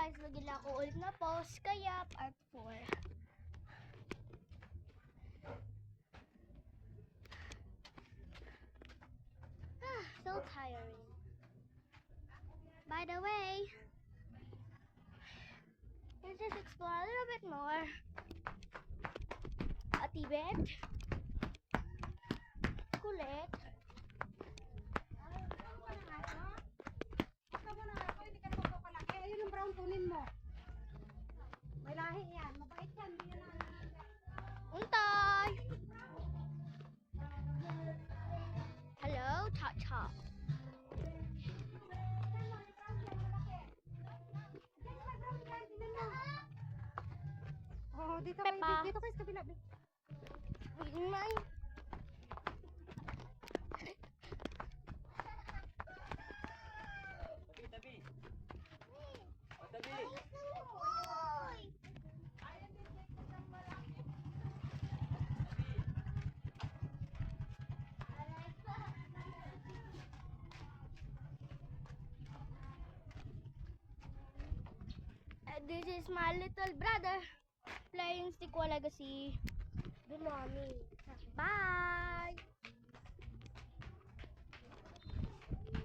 guys, magila ko ulit na post kaya part 4. So tiring. By the way, let's just explore a little bit more. A Tibet. Kulit. Ayun yung brown tunin mo. May lahi yan. Mabait yan. Hindi yan Untay! Hello, Cha-Cha. Oh, dito Pepa. kayo. Dito kayo sa kabila. May. Tabi. Tabi. This is my little brother playing Stickwa Legacy. Good morning. Bye!